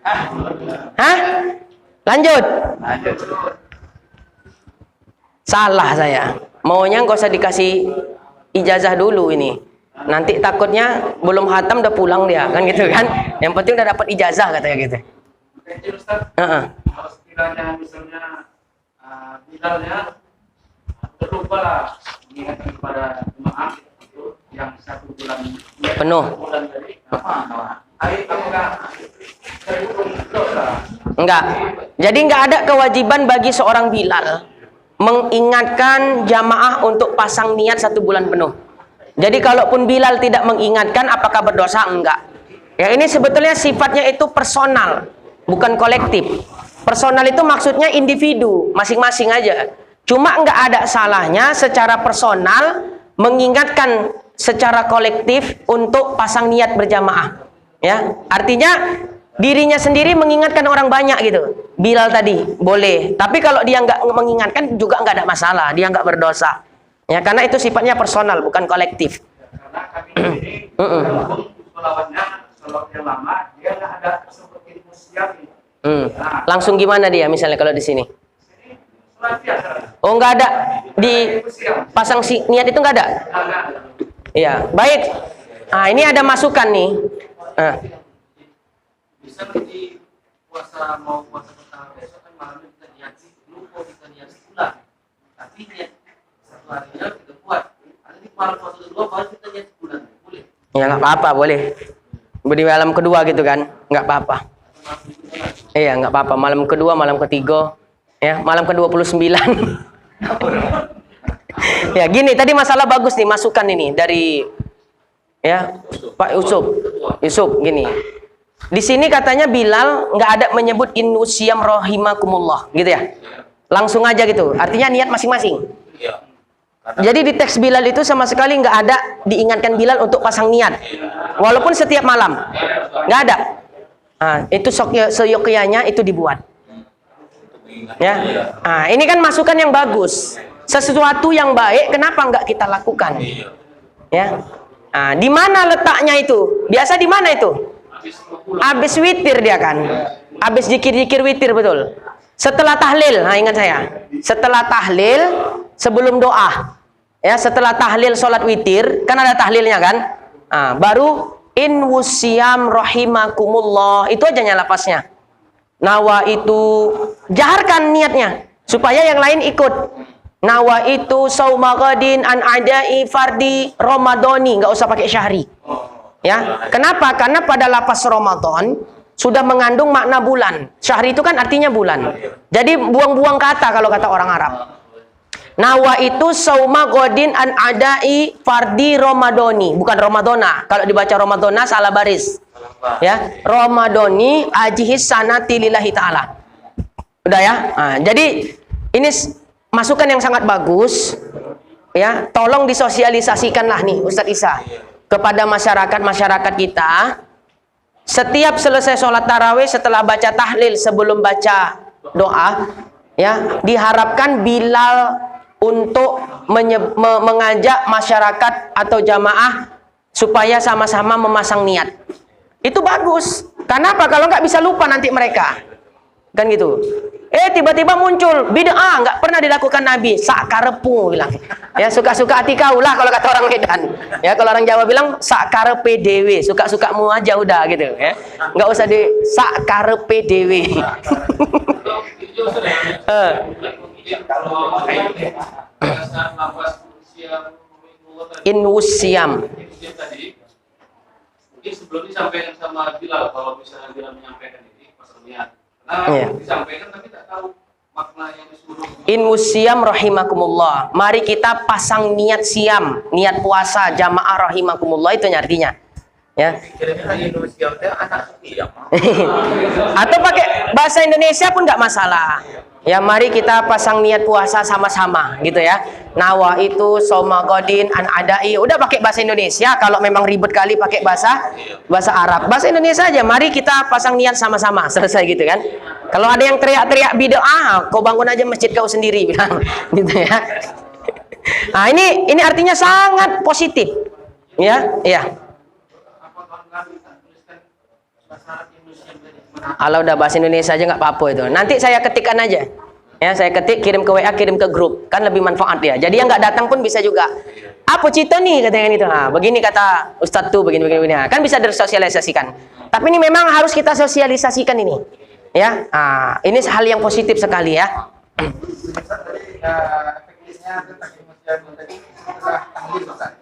Hah? Lanjut. Salah saya. Maunya nggak usah dikasih ijazah dulu ini. Nanti takutnya belum khatam udah pulang dia, kan gitu kan? Yang penting udah dapat ijazah katanya gitu. Kalau sekiranya misalnya Bilalnya terlupa lah mengingatkan kepada jemaah itu yang 1 bulan Penuh. dari apakah Enggak. Jadi enggak ada kewajiban bagi seorang Bilal mengingatkan jamaah untuk pasang niat 1 bulan penuh. Jadi kalaupun Bilal tidak mengingatkan, apakah berdosa? Enggak. Ya, ini sebetulnya sifatnya itu personal, bukan kolektif. Personal itu maksudnya individu, masing-masing aja. Cuma enggak ada salahnya secara personal mengingatkan secara kolektif untuk pasang niat berjamaah. Ya, artinya dirinya sendiri mengingatkan orang banyak gitu. Bilal tadi boleh, tapi kalau dia nggak mengingatkan juga nggak ada masalah, dia nggak berdosa. Ya, karena itu sifatnya personal, bukan kolektif. karena kami ini lawannya kalau yang lama dia nggak ada seperti museum ini. Langsung gimana dia misalnya kalau di sini? Sini sholat biasa. Oh, nggak ada di pasang niat itu nggak ada. Iya, baik. Nah, ini ada masukan nih. Bisa nanti puasa mau puasa pertama besok kan malamnya kita niat lupa kita niat sebulan, tapi niat 1 harinya kita buat. Nanti malam puasa kedua baru kita niat sebulan, boleh? Ya nggak apa-apa, boleh. Di malam kedua gitu kan, nggak apa-apa. Iya, nggak apa-apa. Malam kedua, malam ketiga, ya, malam ke-29. Ya, gini, tadi masalah bagus nih, masukan ini dari ya Pak Yusuf, gini. Di sini katanya Bilal nggak ada menyebut inusiyam rahimakumullah, gitu ya. Langsung aja gitu. Artinya niat masing-masing. Jadi di teks Bilal itu sama sekali nggak ada diingatkan Bilal untuk pasang niat, walaupun setiap malam nggak ada. Nah, itu seyogyanya itu dibuat. Ya, nah, ini kan masukan yang bagus, sesuatu yang baik. Kenapa nggak kita lakukan? Ya, nah, di mana letaknya itu? Biasa di mana itu? Habis witir dia kan, habis zikir-zikir witir, betul. Setelah tahlil, nah ingat saya, setelah tahlil sebelum doa. Ya, setelah tahlil sholat witir, kan ada tahlilnya kan? Nah, baru in wusyam rahimakumullah, itu aja lapasnya. Nawa itu jaharkan niatnya supaya yang lain ikut. Nawa itu sauma ghadin an adai fardi ramadhani, nggak usah pakai syahri. Ya, kenapa? Karena pada lapas Ramadan sudah mengandung makna bulan. Syahri itu kan artinya bulan. Jadi buang-buang kata kalau kata orang Arab. Nawa itu sauma godin an adai fardi Ramadhani, bukan Ramadona. Kalau dibaca Ramadona salah baris. Ya, Ramadhani ajihis sanati lillahi ta'ala. Udah ya? Nah, jadi ini masukan yang sangat bagus. Ya, tolong disosialisasikanlah nih Ustadz Isa kepada masyarakat kita. Setiap selesai sholat tarawih, setelah baca tahlil, sebelum baca doa, ya, diharapkan Bilal untuk mengajak masyarakat atau jamaah supaya sama-sama memasang niat. Itu bagus. Kenapa? Kalau nggak bisa lupa nanti mereka. Kan gitu. Tiba-tiba muncul bid'ah, nggak pernah dilakukan Nabi. Sakarepu bilang. Ya, suka-suka hati kau lah kalau kata orang Medan. Ya, kalau orang Jawa bilang sakarepe dewe, suka-sukamu aja udah gitu ya. Nggak usah di sakarepe dewe. In wusyam. Mungkin sebelum disampaikan sama Bilal, kalau misalnya Bilal menyampaikan ini pasal niat. Disampaikan tapi tak tahu makna yang disuruh. In wusyam rahimakumullah. Mari kita pasang niat siam, niat puasa jamaah rahimakumullah, itu artinya. Ya. Atau pakai bahasa Indonesia pun nggak masalah. Ya, mari kita pasang niat puasa sama-sama gitu ya. Nawa itu soma godin an adai. Udah pakai bahasa Indonesia. Kalau memang ribet kali pakai bahasa Arab, bahasa Indonesia aja. Mari kita pasang niat sama-sama, selesai gitu kan. Kalau ada yang teriak-teriak bid'ah, kau bangun aja masjid kau sendiri bilang gitu ya. Nah, ini artinya sangat positif. Ya, iya. Apakah nggak bisa tuliskan bahasa Indonesia Kalau udah bahasa Indonesia aja nggak apa-apa itu. Nanti saya ketikkan aja. Ya, saya ketik, kirim ke WA, kirim ke grup. Kan lebih manfaat ya. Jadi yang nggak datang pun bisa juga. Apa cita nih katanya itu. Nah, begini kata Ustadz tuh, begini. Nah, kan bisa disosialisasikan. Tapi ini memang harus kita sosialisasikan ini. Ya, ini hal yang positif sekali ya.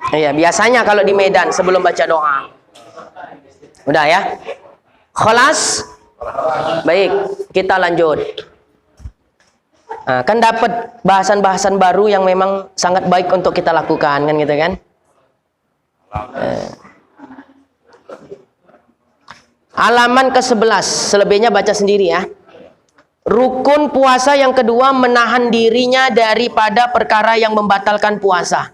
Iya, biasanya kalau di Medan sebelum baca doa. Udah ya. Khalas. Baik, kita lanjut. Kan dapat bahasan-bahasan baru yang memang sangat baik untuk kita lakukan kan gitu kan. Halaman ke-11, selebihnya baca sendiri ya. Rukun puasa yang kedua menahan dirinya daripada perkara yang membatalkan puasa.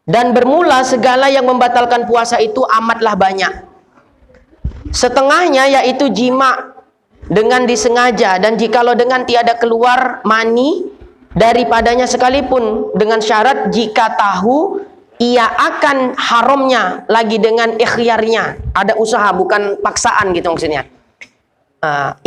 Dan bermula segala yang membatalkan puasa itu amatlah banyak. Setengahnya yaitu jima dengan disengaja, dan jikalau dengan tiada keluar mani daripadanya sekalipun, dengan syarat jika tahu ia akan haramnya lagi dengan ikhyarnya, ada usaha bukan paksaan gitu maksudnya.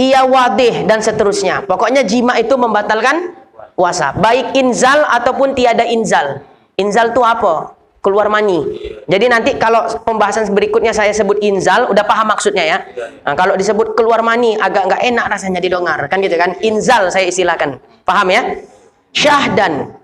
Ia wadih dan seterusnya. Pokoknya jima itu membatalkan puasa, baik inzal ataupun tiada inzal. Inzal itu apa? Keluar mani. Jadi nanti kalau pembahasan berikutnya saya sebut inzal, udah paham maksudnya ya. Nah, kalau disebut keluar mani agak nggak enak rasanya didengar, kan gitu kan? Inzal saya istilahkan. Paham ya? Syahdan,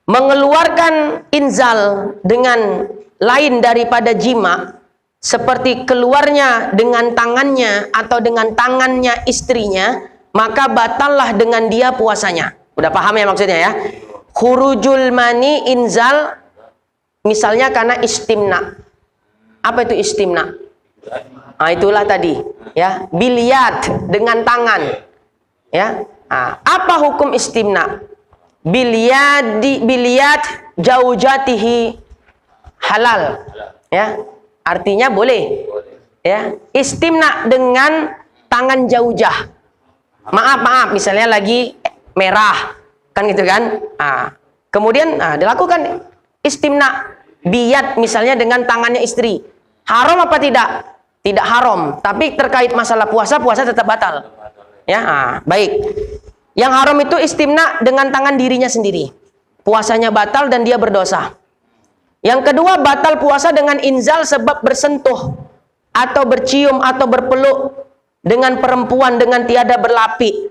mengeluarkan inzal dengan lain daripada jima, seperti keluarnya dengan tangannya atau dengan tangannya istrinya, maka batallah dengan dia puasanya. Udah paham ya maksudnya ya? Khurujul mani inzal, misalnya karena istimna. Apa itu istimna? Itulah tadi ya, biliat dengan tangan. Ya. Apa hukum istimna? Biliat jaujatihi halal. Ya. Artinya boleh. Ya. Istimna dengan tangan jaujah. Maaf, misalnya lagi merah. Kan gitu kan? Kemudian dilakukan istimna biat misalnya dengan tangannya istri. Haram apa tidak? Tidak haram. Tapi terkait masalah puasa tetap batal. Ya, baik. Yang haram itu istimna dengan tangan dirinya sendiri. Puasanya batal dan dia berdosa. Yang kedua, batal puasa dengan inzal sebab bersentuh atau bercium atau berpeluk dengan perempuan dengan tiada berlapi.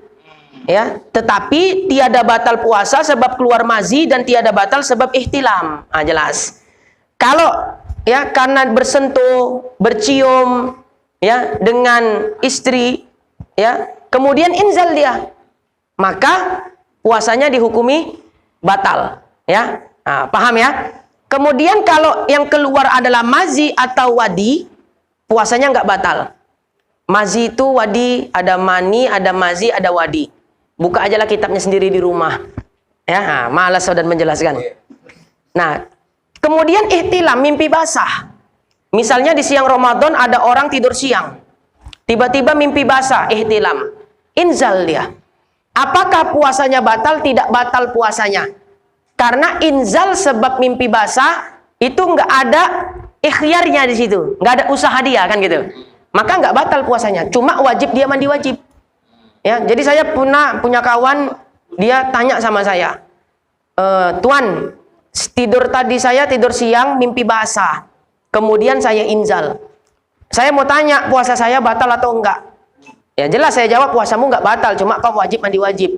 Ya, tetapi tiada batal puasa sebab keluar mazi dan tiada batal sebab ihtilam. Jelas. Kalau ya karena bersentuh, bercium ya dengan istri ya, kemudian inzal dia, maka puasanya dihukumi batal ya. Paham ya? Kemudian kalau yang keluar adalah mazi atau wadi, puasanya nggak batal. Mazi itu wadi, ada mani, ada mazi, ada wadi. Buka aja lah kitabnya sendiri di rumah. Ya, malas saudara menjelaskan. Nah, kemudian ihtilam, mimpi basah. Misalnya di siang Ramadan ada orang tidur siang. Tiba-tiba mimpi basah, ihtilam. Inzal dia. Apakah puasanya batal? Tidak batal puasanya. Karena inzal sebab mimpi basah itu nggak ada ikhyarnya di situ. Nggak ada usaha dia kan gitu. Maka nggak batal puasanya. Cuma wajib dia mandi wajib. Ya, jadi saya punya kawan, dia tanya sama saya, Tuan, saya tidur siang mimpi basah, kemudian saya inzal. Saya mau tanya puasa saya batal atau enggak? Ya jelas saya jawab puasamu enggak batal, cuma kau wajib mandi wajib.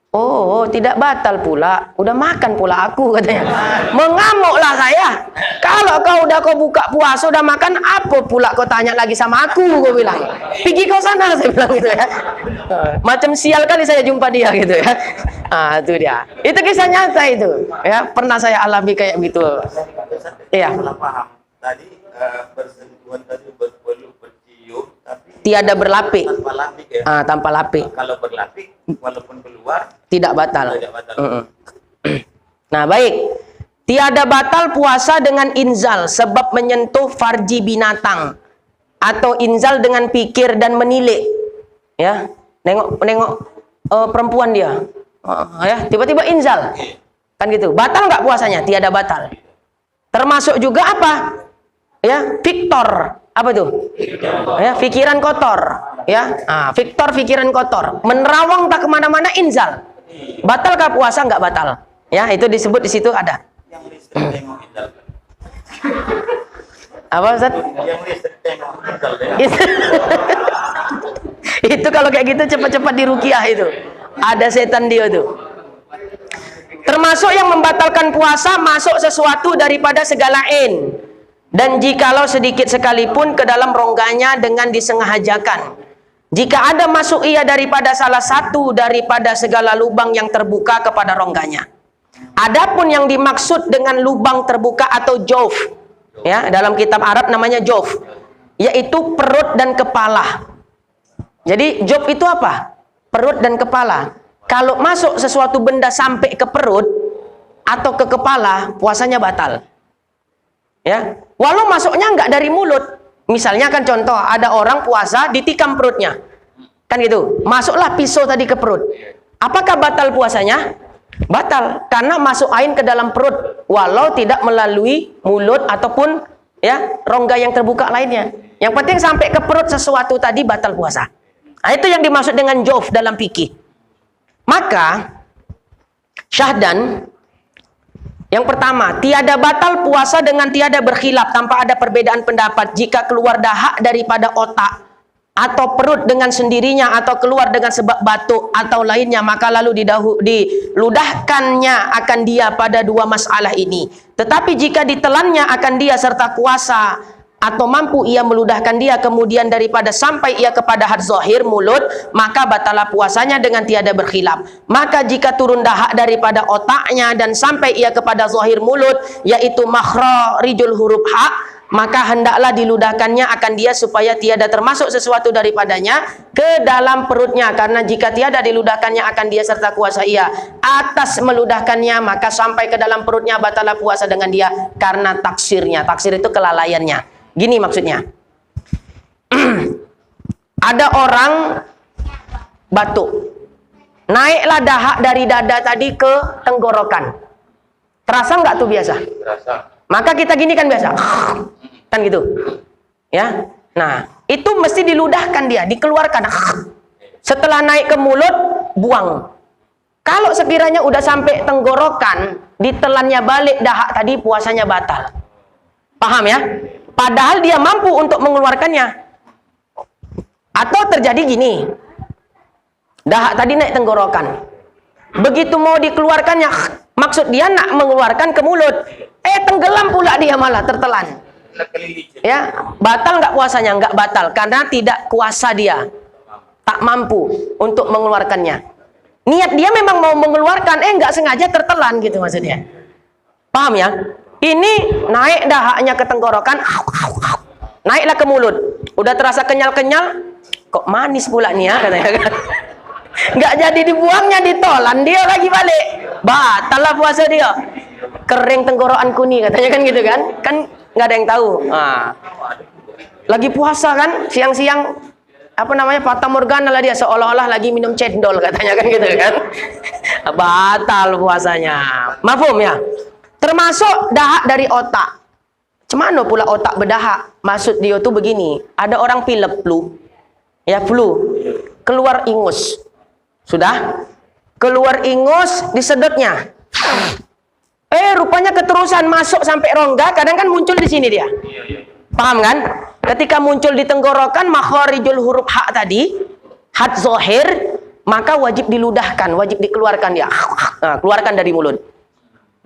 Oh, tidak batal pula. Udah makan pula aku katanya. Mengamuklah saya. Kalau kau buka puasa udah makan, apa pula kau tanya lagi sama aku? Gue bilang. Pergi kau sana, saya bilang gitu ya. Macam sial kali saya jumpa dia gitu ya. Itu dia. Itu kisah nyata itu. Ya, pernah saya alami kayak gitu. Iya. Paham. Tadi bersentuhan tadi berpeluk, bercium, tapi tiada berlapik. Tanpa lapik ya. Tanpa lapik. Kalau berlapik, walaupun keluar tidak batal. Tidak batal. Nah, baik. Tiada batal puasa dengan inzal sebab menyentuh farji binatang atau inzal dengan pikir dan menilik. Ya, nengok perempuan dia. Ya, tiba-tiba inzal. Kan gitu. Batal nggak puasanya? Tiada batal. Termasuk juga apa? Ya, Victor. apa tuh? Ya, pikiran kotor. Ya, Victor pikiran kotor. Menerawang tak kemana-mana inzal. Batalkah puasa? Nggak batal. Ya, itu disebut di situ ada. Yang listrik tengok Indal. Apa Ustaz? Yang listrik tengok Indal ya. Itu kalau kayak gitu cepat-cepat diruqyah itu. Ada setan dia tuh. Termasuk yang membatalkan puasa masuk sesuatu daripada segala in. Dan jikalau sedikit sekalipun ke dalam rongganya dengan disengajakan. Jika ada masuk ia daripada salah satu daripada segala lubang yang terbuka kepada rongganya. Adapun yang dimaksud dengan lubang terbuka atau jauf, ya, dalam kitab Arab namanya jauf, yaitu perut dan kepala. Jadi jauf itu apa? Perut dan kepala. Kalau masuk sesuatu benda sampai ke perut atau ke kepala, puasanya batal. Ya, walau masuknya nggak dari mulut. Misalnya kan contoh, ada orang puasa ditikam perutnya, kan gitu. Masuklah pisau tadi ke perut. Apakah batal puasanya? Batal, karena masuk ain ke dalam perut, walau tidak melalui mulut ataupun ya rongga yang terbuka lainnya. Yang penting sampai ke perut sesuatu tadi batal puasa. Nah, itu yang dimaksud dengan jauf dalam fikih. Maka syahdan yang pertama, tiada batal puasa dengan tiada berkhilaf tanpa ada perbedaan pendapat. Jika keluar dahak daripada otak atau perut dengan sendirinya atau keluar dengan sebab batuk atau lainnya, maka lalu diludahkannya akan dia pada dua masalah ini. Tetapi jika ditelannya akan dia serta kuasa atau mampu ia meludahkan dia kemudian daripada sampai ia kepada had zahir mulut, maka batalah puasanya dengan tiada berkhilaf. Maka jika turun dahak daripada otaknya dan sampai ia kepada zahir mulut, yaitu makhrarijul huruf ha, maka hendaklah diludahkannya akan dia supaya tiada termasuk sesuatu daripadanya ke dalam perutnya. Karena jika tiada diludahkannya akan dia serta kuasa ia atas meludahkannya, maka sampai ke dalam perutnya batalah puasa dengan dia karena taksirnya. Taksir itu kelalaiannya. Gini maksudnya. Ada orang batuk, naiklah dahak dari dada tadi ke tenggorokan. Terasa nggak tuh biasa? Terasa. Maka kita gini kan biasa, kan gitu, ya. Nah, itu mesti diludahkan dia, dikeluarkan. Setelah naik ke mulut, buang. Kalau sekiranya udah sampai tenggorokan, ditelannya balik dahak tadi, puasanya batal. Paham ya? Padahal dia mampu untuk mengeluarkannya. Atau terjadi gini, dahak tadi naik tenggorokan. Begitu mau dikeluarkannya, maksud dia nak mengeluarkan ke mulut. Tenggelam pula dia malah tertelan. Ya, batal nggak puasanya? Nggak batal, karena tidak kuasa dia, tak mampu untuk mengeluarkannya. Niat dia memang mau mengeluarkan, nggak sengaja tertelan gitu maksudnya. Paham ya? Ini naik dahaknya ke tenggorokan, naiklah ke mulut. Udah terasa kenyal-kenyal, kok manis pula nih ya katanya kan. Nggak jadi dibuangnya, ditolan dia lagi balik. Batal lah puasa dia. Kering tenggorokanku nih katanya kan gitu kan. Kan nggak ada yang tahu. Nah, lagi puasa kan, siang-siang apa namanya, fata morgana lah dia, seolah-olah lagi minum cendol katanya kan gitu kan. Batal puasanya. Mafhum ya? Termasuk dahak dari otak. Cemana pula otak berdahak? Maksud dia tuh begini, ada orang pilek flu. Ya, flu. Keluar ingus. Sudah? Keluar ingus, disedotnya. Rupanya keterusan masuk sampai rongga, kadang kan muncul di sini dia. Paham kan? Ketika muncul di tenggorokan, makharijul huruf ha tadi, had zohir, maka wajib diludahkan, wajib dikeluarkan dia. Nah, keluarkan dari mulut.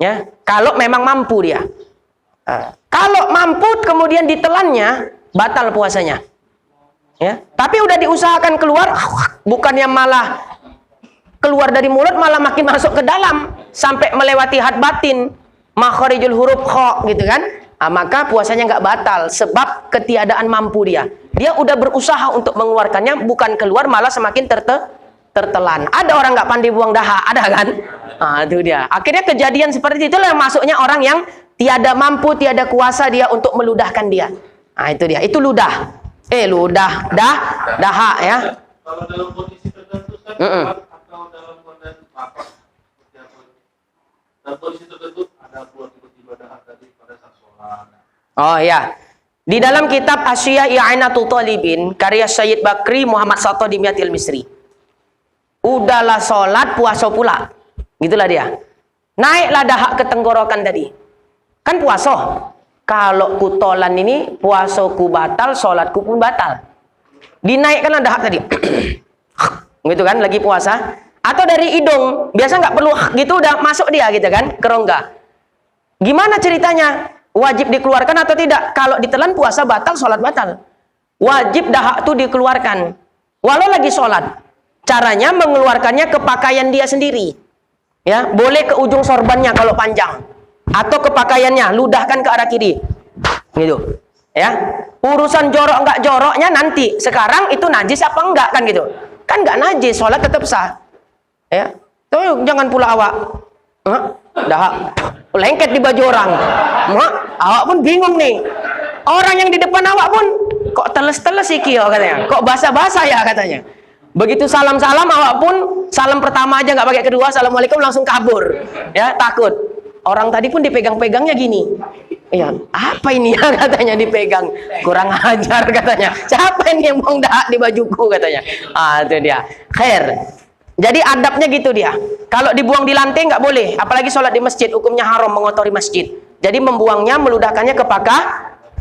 Ya, kalau memang mampu dia. Kalau mampu kemudian ditelannya, batal puasanya. Ya, tapi udah diusahakan keluar, bukannya malah keluar dari mulut, malah makin masuk ke dalam sampai melewati had batin, makharijul huruf kha gitu kan. Maka puasanya nggak batal sebab ketiadaan mampu dia. Dia udah berusaha untuk mengeluarkannya, bukan keluar malah semakin tertelan. Ada orang nggak pandai buang dahak, ada kan? Itu dia. Akhirnya kejadian seperti itulah yang masuknya orang yang tiada mampu, tiada kuasa dia untuk meludahkan dia. Itu dia. Itu ludah. Dahak ya. Kalau dalam kondisi tertentu kan, atau dalam kondisi apa? Dalam kondisi tertentu ada keluar tiba-tiba dahak tadi pada saat sholat. Oh ya. Di dalam kitab Asyiah I'anatul Talibin karya Syed Bakri Muhammad Sato Dimyatil Misri, udahlah sholat puasa pula, gitulah dia. Naiklah dahak ke tenggorokan tadi. Kan puasa. Kalau kutolan ini puasaku batal, sholatku pun batal. Dinaikkanlah dahak tadi. Gitu kan, lagi puasa. Atau dari hidung, biasa nggak perlu gitu udah masuk dia gitu kan, ke rongga. Gimana ceritanya? Wajib dikeluarkan atau tidak? Kalau ditelan puasa batal, sholat batal. Wajib dahak itu dikeluarkan. Walau lagi sholat. Caranya mengeluarkannya ke pakaian dia sendiri. Ya, boleh ke ujung sorbannya kalau panjang. Atau ke pakaiannya, ludahkan ke arah kiri. Gitu. Ya. Urusan jorok nggak joroknya nanti. Sekarang itu najis apa enggak kan gitu. Kan nggak najis, sholat tetap sah. Ya. Tuh jangan pula awak. Dahak. Lengket di baju orang. Awak pun bingung nih. Orang yang di depan awak pun kok teles-teles iki ya katanya. Kok basah-basah ya katanya. Begitu salam-salam awak pun salam pertama aja nggak pakai kedua, assalamualaikum langsung kabur. Ya, takut. Orang tadi pun dipegang-pegangnya gini. Iya, apa ini ya katanya dipegang. Kurang ajar katanya. Siapa ini yang buang dahak di bajuku katanya. Ah, itu dia. Khair. Jadi adabnya gitu dia. Kalau dibuang di lantai nggak boleh, apalagi sholat di masjid, hukumnya haram mengotori masjid. Jadi membuangnya, meludahkannya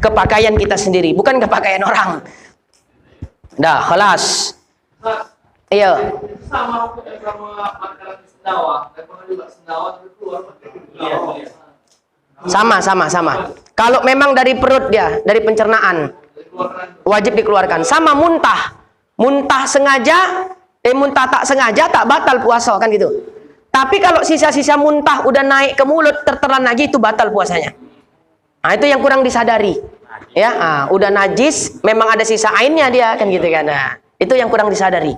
ke pakaian kita sendiri, bukan ke pakaian orang. Dah, khalas. Iya. Sama hukumnya sama makanan sendawa. Kalau juga sendawa tapi keluar. Sama. Kalau memang dari perut dia, dari pencernaan, wajib dikeluarkan. Sama muntah. Muntah sengaja, muntah tak sengaja tak batal puasa kan gitu. Tapi kalau sisa-sisa muntah udah naik ke mulut tertelan lagi itu batal puasanya. Nah, itu yang kurang disadari. Ya, udah najis, memang ada sisa ainnya dia kan gitu kan. Nah, itu yang kurang disadari.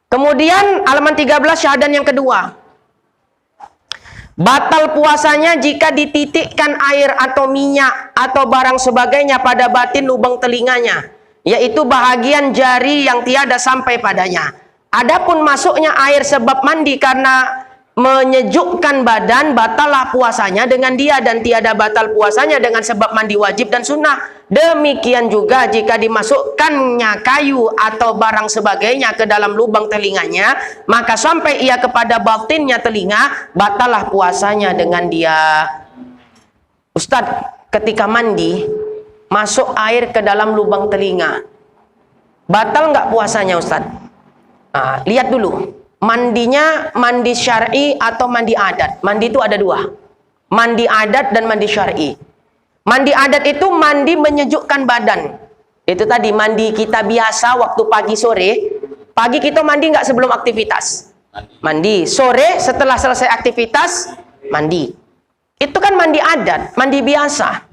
Kemudian halaman 13 syahadan yang kedua. Batal puasanya jika dititikkan air atau minyak atau barang sebagainya pada batin lubang telinganya, yaitu bahagian jari yang tiada sampai padanya. Adapun masuknya air sebab mandi karena menyejukkan badan, batallah puasanya dengan dia, dan tiada batal puasanya dengan sebab mandi wajib dan sunnah. Demikian juga jika dimasukkannya kayu atau barang sebagainya ke dalam lubang telinganya, maka sampai ia kepada batinnya telinga, batallah puasanya dengan dia. Ustadz, ketika mandi masuk air ke dalam lubang telinga, batal nggak puasanya Ustadz? Nah, lihat dulu, mandinya mandi syar'i atau mandi adat. Mandi itu ada dua, mandi adat dan mandi syar'i. Mandi adat itu mandi menyejukkan badan. Itu tadi mandi kita biasa waktu pagi sore. Pagi kita mandi nggak sebelum aktivitas? Mandi. Sore setelah selesai aktivitas mandi. Itu kan mandi adat, mandi biasa.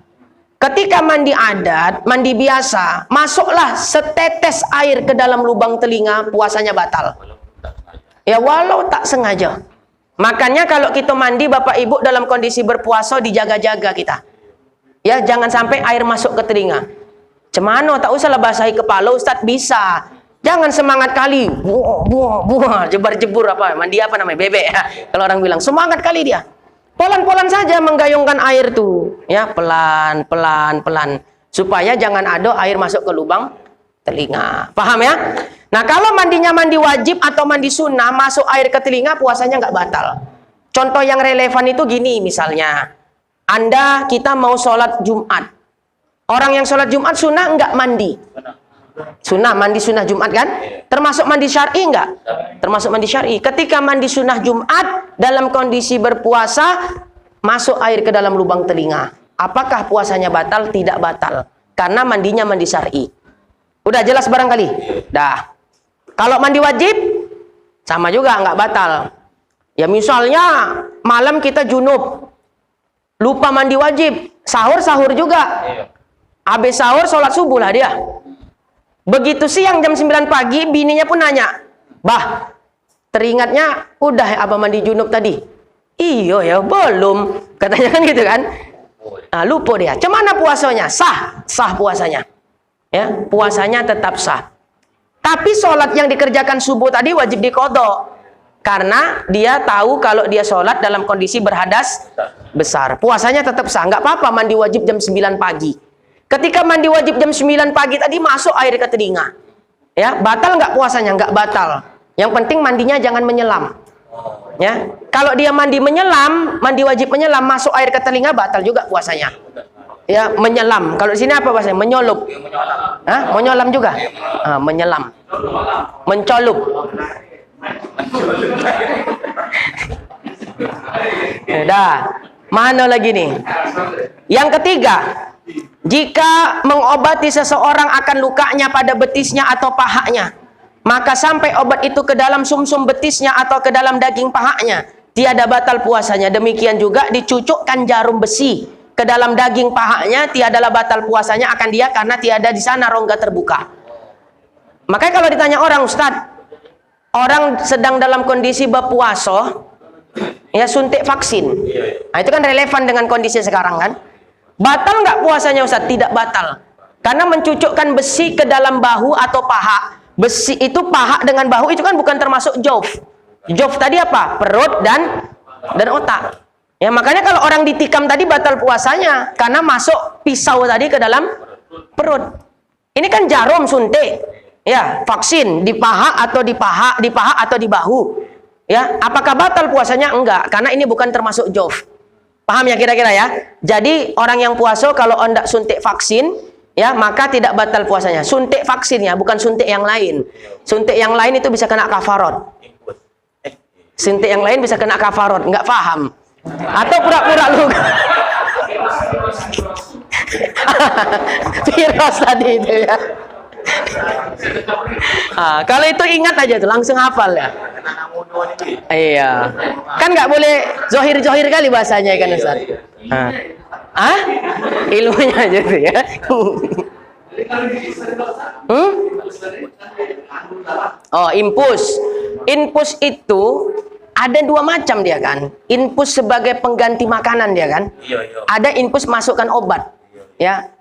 Ketika mandi adat, mandi biasa, masuklah setetes air ke dalam lubang telinga, puasanya batal. Ya walau tak sengaja. Makanya kalau kita mandi Bapak Ibu dalam kondisi berpuasa dijaga-jaga kita. Ya, jangan sampai air masuk ke telinga. Cemano, tak usahlah basahi kepala Ustadz, bisa. Jangan semangat kali. Buah, jebar-jebur apa, mandi apa namanya, bebek ya. Kalau orang bilang, semangat kali dia. Pelan-pelan saja menggayungkan air tuh. Ya, pelan. Supaya jangan ada air masuk ke lubang telinga. Paham ya? Nah, kalau mandinya mandi wajib atau mandi sunnah, masuk air ke telinga, puasanya nggak batal. Contoh yang relevan itu gini misalnya. Kita mau sholat Jumat. Orang yang sholat Jumat sunnah nggak mandi? Sunnah, mandi sunnah Jumat kan? Termasuk mandi syar'i nggak? Termasuk mandi syar'i. Ketika mandi sunnah Jumat, dalam kondisi berpuasa, masuk air ke dalam lubang telinga. Apakah puasanya batal? Tidak batal. Karena mandinya mandi syar'i. Udah jelas barangkali? Dah. Kalau mandi wajib, sama juga nggak batal. Ya misalnya, malam kita junub. Lupa mandi wajib, sahur juga. Habis sahur sholat subuh lah dia. Begitu siang jam 9 pagi, bininya pun nanya, "Bah, teringatnya udah apa mandi junub tadi?" "Iya ya, belum." Katanya kan gitu kan. Nah, lupa dia. Cemana puasanya? Sah puasanya. Ya, puasanya tetap sah. Tapi sholat yang dikerjakan subuh tadi wajib diqodho. Karena dia tahu kalau dia sholat dalam kondisi berhadas besar. Puasanya tetap sah. Nggak apa-apa mandi wajib jam 9 pagi. Ketika mandi wajib jam 9 pagi tadi masuk air ke telinga. Ya, batal nggak puasanya? Nggak batal. Yang penting mandinya jangan menyelam. Ya, kalau dia mandi menyelam, mandi wajib menyelam, masuk air ke telinga, batal juga puasanya. Ya, menyelam. Kalau di sini apa bahasanya? Menyolup. Hah? Menyelam juga? Menyelam. Mencolup. Dah. Mana lagi nih? Yang ketiga, jika mengobati seseorang akan lukanya pada betisnya atau pahanya, maka sampai obat itu ke dalam sumsum betisnya atau ke dalam daging pahanya, tiada batal puasanya. Demikian juga dicucukkan jarum besi ke dalam daging pahanya, tiadalah batal puasanya akan dia karena tiada di sana rongga terbuka. Makanya kalau ditanya orang, Ustadz, orang sedang dalam kondisi berpuasa, ya suntik vaksin. Nah, itu kan relevan dengan kondisi sekarang kan? Batal nggak puasanya Ustadz? Tidak batal. Karena mencucukkan besi ke dalam bahu atau paha. Besi itu paha dengan bahu itu kan bukan termasuk jauf. Jauf tadi apa? Perut dan otak. Ya makanya kalau orang ditikam tadi batal puasanya karena masuk pisau tadi ke dalam perut. Ini kan jarum suntik. Ya, vaksin di paha atau di paha atau di bahu. Ya, apakah batal puasanya? Enggak, karena ini bukan termasuk jauf. Paham ya kira-kira ya? Jadi orang yang puasa kalau hendak suntik vaksin, ya maka tidak batal puasanya. Suntik vaksin ya, bukan suntik yang lain. Suntik yang lain itu bisa kena kafarot. Suntik yang lain bisa kena kafarot, nggak paham. Atau pura-pura luka. Virus tadi itu ya. Kalau itu ingat aja tuh, langsung hafal ya. Iya. Kan nggak boleh zohir-zohir kali bahasanya kan Ustaz. Ilmunya aja tuh ya. Oh, infus. Infus itu ada dua macam dia kan. Infus sebagai pengganti makanan dia kan. Ada infus masukkan obat. Ya.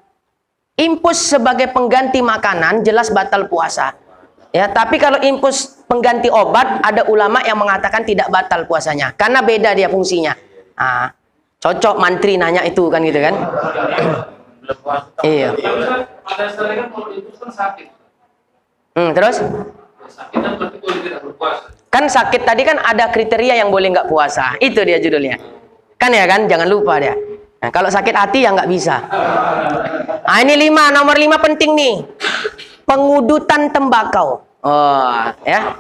Infus sebagai pengganti makanan jelas batal puasa. Ya, tapi kalau infus pengganti obat ada ulama yang mengatakan tidak batal puasanya karena beda dia fungsinya. Cocok mantri nanya itu kan gitu kan. Iya. Pada dasarnya kan kalau itu kan sakit. Terus? Sakit kan berarti boleh tidak berpuasa. Kan sakit tadi kan ada kriteria yang boleh nggak puasa. Itu dia judulnya. Kan ya kan, jangan lupa dia. Nah, kalau sakit hati ya nggak bisa. Ini nomor 5 penting nih. Pengudutan tembakau. Oh, ya.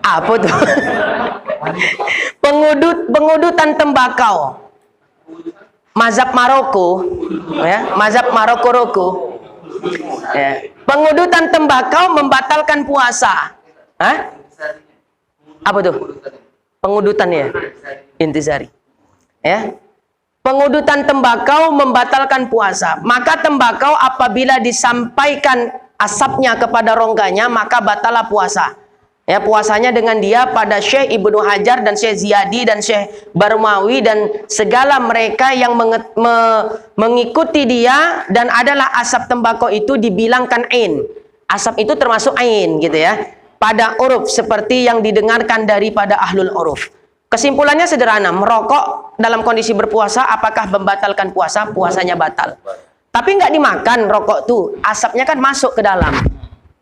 Apa tuh? Pengudutan tembakau. Mazhab Maroko, ya, mazhab Maroko. Ya. Pengudutan tembakau membatalkan puasa. Apa tuh? Pengudutan ya. Intisari. Ya. Pengudutan tembakau membatalkan puasa. Maka tembakau apabila disampaikan asapnya kepada rongganya, maka batalah puasa. Ya, puasanya dengan dia pada Syekh Ibnu Hajar dan Syekh Ziyadi dan Syekh Barmawi dan segala mereka yang mengikuti dia, dan adalah asap tembakau itu dibilangkan ain. Asap itu termasuk ain gitu ya. Pada uruf seperti yang didengarkan daripada ahlul uruf. Kesimpulannya sederhana, merokok dalam kondisi berpuasa apakah membatalkan puasa? Puasanya batal. Tapi nggak dimakan rokok tuh, asapnya kan masuk ke dalam.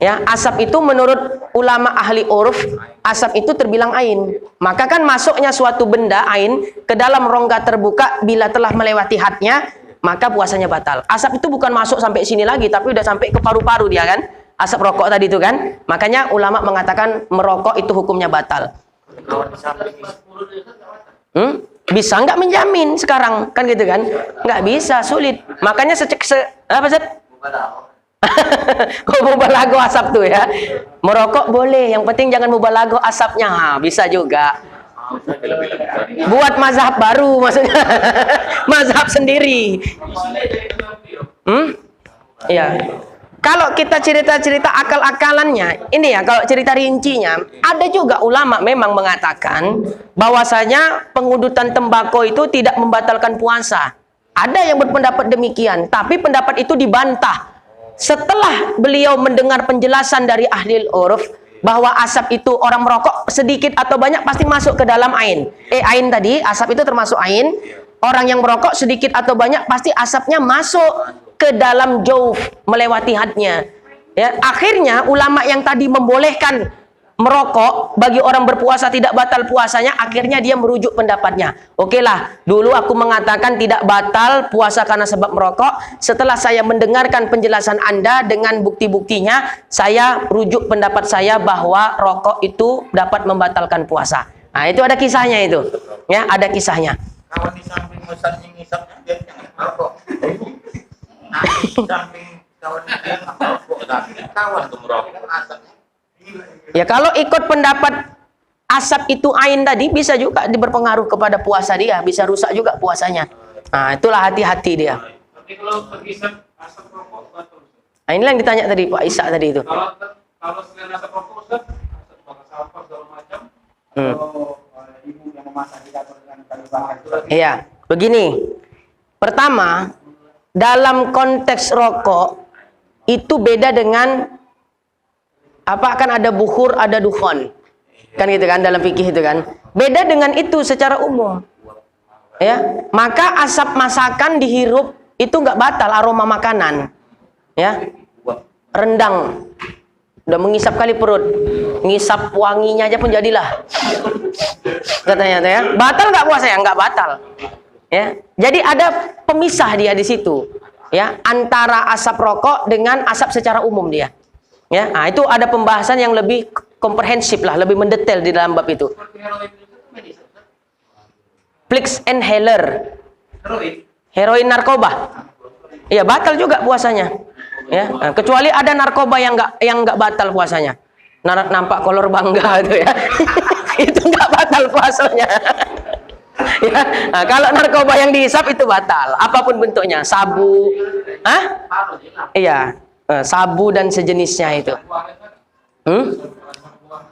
Ya, asap itu menurut ulama ahli uruf, asap itu terbilang ain. Maka kan masuknya suatu benda ain ke dalam rongga terbuka bila telah melewati hadnya, maka puasanya batal. Asap itu bukan masuk sampai sini lagi, tapi udah sampai ke paru-paru dia kan. Asap rokok tadi itu kan. Makanya ulama mengatakan merokok itu hukumnya batal. Bisa nggak menjamin sekarang kan gitu kan? Nggak bisa, sulit. Makanya apa sih? Mubalago asap tuh ya. Merokok boleh, yang penting jangan mubalago asapnya. Bisa juga. Buat mazhab baru maksudnya. Mazhab sendiri. Iya. Kalau kita cerita-cerita akal-akalannya, ini ya kalau cerita rincinya, ada juga ulama memang mengatakan bahwasanya pengudutan tembakau itu tidak membatalkan puasa. Ada yang berpendapat demikian, tapi pendapat itu dibantah. Setelah beliau mendengar penjelasan dari ahli uruf bahwa asap itu orang merokok sedikit atau banyak pasti masuk ke dalam ain. Ain tadi, asap itu termasuk ain. Orang yang merokok sedikit atau banyak pasti asapnya masuk ke dalam jauf, melewati hadnya. Ya, akhirnya ulama yang tadi membolehkan merokok bagi orang berpuasa tidak batal puasanya, akhirnya dia merujuk pendapatnya. Oke lah, dulu aku mengatakan tidak batal puasa karena sebab merokok. Setelah saya mendengarkan penjelasan Anda dengan bukti-buktinya, saya rujuk pendapat saya bahwa rokok itu dapat membatalkan puasa. Nah, itu ada kisahnya itu. Ya, ada kisahnya. Kawan di samping Ustaz yang ngisapnya dia jangan merokok. Nah, di samping kawan dia nggak merokok, tapi kawan tuh merokok asapnya. Ya, kalau ikut pendapat asap itu ain tadi, bisa juga berpengaruh kepada puasa dia, bisa rusak juga puasanya. Nah, itulah hati-hati dia. Tapi kalau terhisap asap rokok batal. Nah, inilah yang ditanya tadi Pak Isa tadi itu. Kalau selain asap rokok Ustaz, asap bakar sampah segala macam, atau ibu yang memasak di dapur dengan kayu bakar itu lagi. Iya, begini. Pertama, dalam konteks rokok itu beda dengan apa, kan ada bukhur, ada dukhon. Kan gitu kan dalam fikih itu kan. Beda dengan itu secara umum. Ya, maka asap masakan dihirup itu nggak batal aroma makanan. Ya. Rendang udah mengisap kali perut. Ngisap wanginya aja pun jadilah. Katanya tuh ya. Batal nggak puasa ya? Nggak batal. Ya. Jadi ada pemisah dia di situ. Ya, antara asap rokok dengan asap secara umum dia. Ya, nah itu ada pembahasan yang lebih komprehensif lah, lebih mendetail di dalam bab itu. Seperti heroin itu medis, Ustaz. Flix inhaler, Heroin. heroin narkoba. Iya, batal juga puasanya. Ya, nah, kecuali ada narkoba yang nggak batal puasanya. Nampak kolor bangga itu ya. Itu nggak batal puasanya. Ya, nah, kalau narkoba yang dihisap itu batal, apapun bentuknya, sabu, iya, sabu dan sejenisnya itu.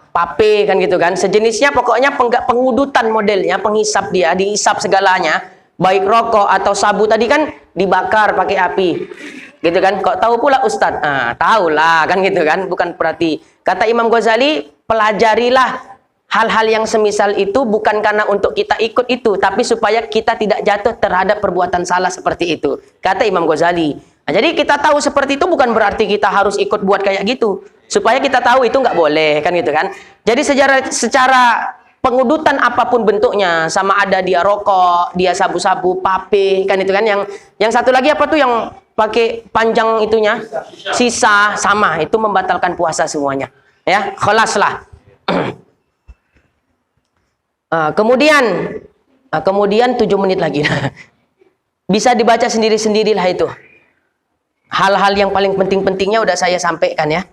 Pape kan gitu kan, sejenisnya pokoknya pengudutan modelnya, penghisap dia, dihisap segalanya, baik rokok atau sabu tadi kan dibakar pakai api, gitu kan. Kok tahu pula Ustadz? Tahu lah kan gitu kan, bukan berarti. Kata Imam Ghazali, pelajarilah hal-hal yang semisal itu bukan karena untuk kita ikut itu, tapi supaya kita tidak jatuh terhadap perbuatan salah seperti itu. Kata Imam Ghazali. Nah, jadi kita tahu seperti itu bukan berarti kita harus ikut buat kayak gitu. Supaya kita tahu itu nggak boleh, kan gitu kan. Jadi secara pengudutan apapun bentuknya, sama ada dia rokok, dia sabu-sabu, pape, kan itu kan. Yang satu lagi apa tuh yang pakai panjang itunya? Sisa, sama. Itu membatalkan puasa semuanya. Ya, khalas lah. Kemudian 7 menit lagi. Bisa dibaca sendiri-sendirilah itu. Hal-hal yang paling penting-pentingnya udah saya sampaikan ya.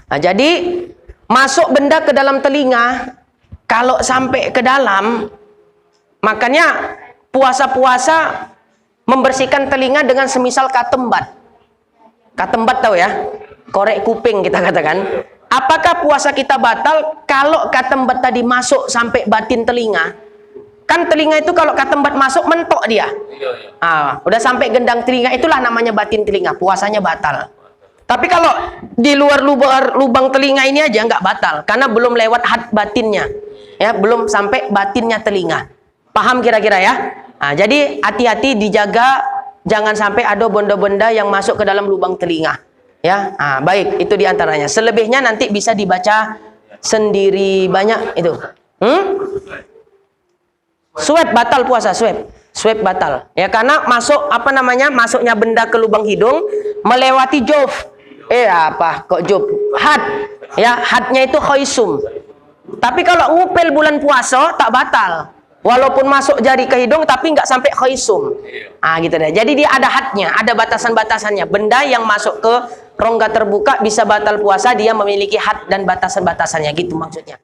Nah, jadi masuk benda ke dalam telinga, kalau sampai ke dalam, makanya puasa-puasa membersihkan telinga dengan semisal katembat. Katembat tahu ya? Korek kuping kita katakan. Apakah puasa kita batal kalau katembat tadi masuk sampai batin telinga? Kan telinga itu kalau katembat masuk mentok dia. Udah sampai gendang telinga, itulah namanya batin telinga, puasanya batal. Tapi kalau di luar lubang telinga ini aja nggak batal, karena belum lewat had batinnya, ya belum sampai batinnya telinga. Paham kira-kira ya? Nah, jadi hati-hati dijaga, jangan sampai ada benda-benda yang masuk ke dalam lubang telinga. Ya, baik, itu diantaranya. Selebihnya nanti bisa dibaca sendiri banyak itu. Swab batal puasa, swab batal. Ya, karena masuk masuknya benda ke lubang hidung melewati jauf. Kok jauf? Had. Ya, hadnya itu khaisum. Tapi kalau ngupil bulan puasa tak batal. Walaupun masuk jari ke hidung tapi nggak sampai khaisum. Gitu deh. Jadi dia ada hadnya, ada batasan-batasannya. Benda yang masuk ke rongga terbuka bisa batal puasa, dia memiliki had dan batasan-batasannya gitu maksudnya.